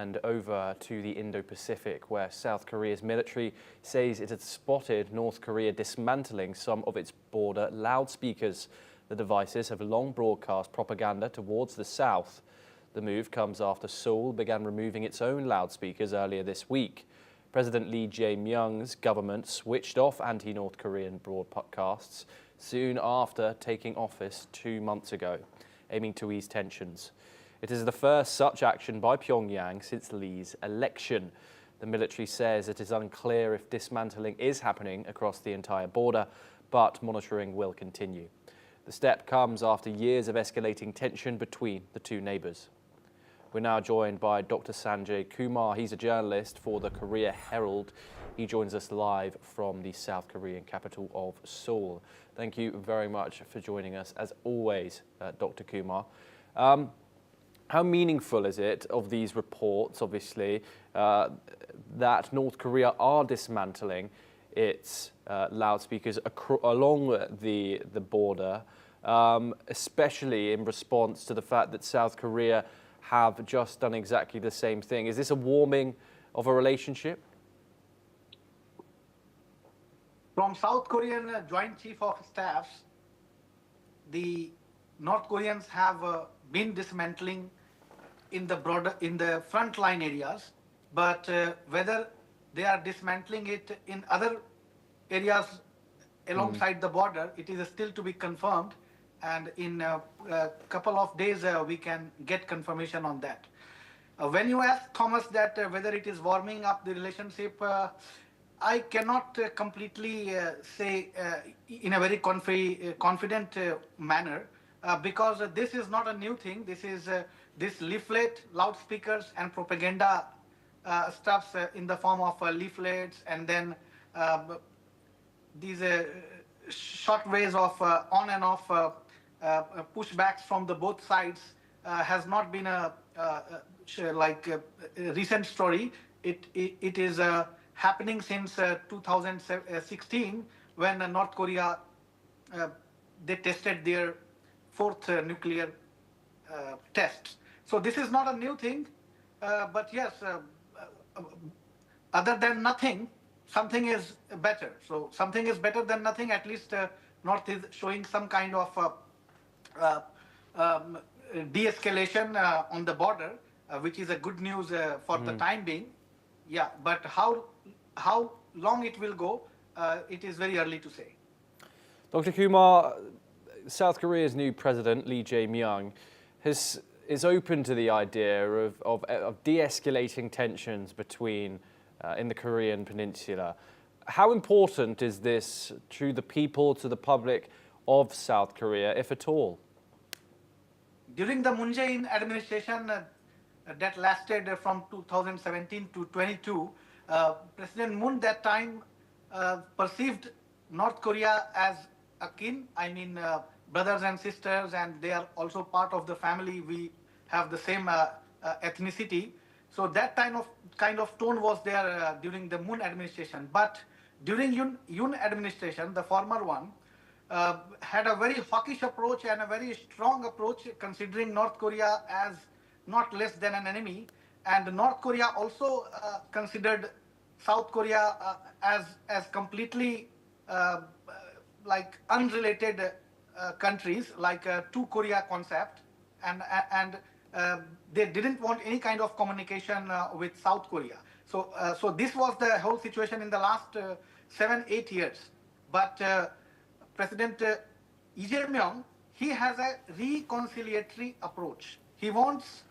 and over to the Indo-Pacific, where South Korea's military says it had spotted North Korea dismantling some of its border loudspeakers. The devices have long broadcast propaganda towards the south. The move comes after Seoul began removing its own loudspeakers earlier this week. President Lee Jae-myung's government switched off anti-North Korean broadcasts soon after taking office 2 months ago, aiming to ease tensions. It is the first such action by Pyongyang since Lee's election. The military says it is unclear if dismantling is happening across the entire border, but monitoring will continue. The step comes after years of escalating tension between the two neighbours. We're now joined by Dr. Sanjay Kumar. He's a journalist for the Korea Herald. He joins us live from the South Korean capital of Seoul. Thank you very much for joining us, as always, Dr. Kumar. How meaningful is it of these reports, obviously, that North Korea are dismantling its loudspeakers along the border, especially in response to the fact that South Korea have just done exactly the same thing? Is this a warming of a relationship? From South Korean Joint Chief of Staffs, the North Koreans have been dismantling in the frontline areas, but whether they are dismantling it in other areas alongside the border, it is still to be confirmed. And in a couple of days, we can get confirmation on that. When you ask Thomas that whether it is warming up the relationship, I cannot completely say in a very confident manner, because this is not a new thing. This is this leaflet, loudspeakers, and propaganda stuffs in the form of leaflets, and then these short ways of on and off pushbacks from the both sides has not been a recent story. It is happening since 2016, when North Korea they tested their fourth nuclear test. So this is not a new thing, but yes, other than nothing, something is better. So something is better than nothing. At least North is showing some kind of de-escalation on the border, which is a good news for the time being. Yeah, but how long it will go, it is very early to say. Dr. Kumar, South Korea's new president, Lee Jae-myung, is open to the idea of de-escalating tensions between in the Korean peninsula. How important is this to the people, to the public of South Korea, if at all? During the Moon Jae-in administration that lasted from 2017 to 22, President Moon that time perceived North Korea as a kin, I mean brothers and sisters, and they are also part of the family. We have the same ethnicity. So that kind of tone was there during the Moon administration. But during Yoon administration, the former one, had a very hawkish approach and a very strong approach, considering North Korea as not less than an enemy. And North Korea also considered South Korea as completely like unrelated countries, like a two Korea concept, and they didn't want any kind of communication with South Korea. So this was the whole situation in the last 7-8 years. But President Lee Jae-myung, he has a reconciliatory approach. He wants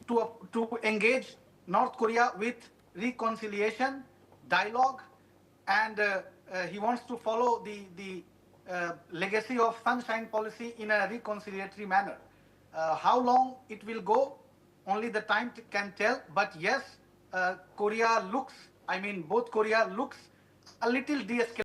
to engage North Korea with reconciliation, dialogue, and he wants to follow the legacy of sunshine policy in a reconciliatory manner. How long it will go, only the time can tell. But yes, both Korea looks a little de-escalated.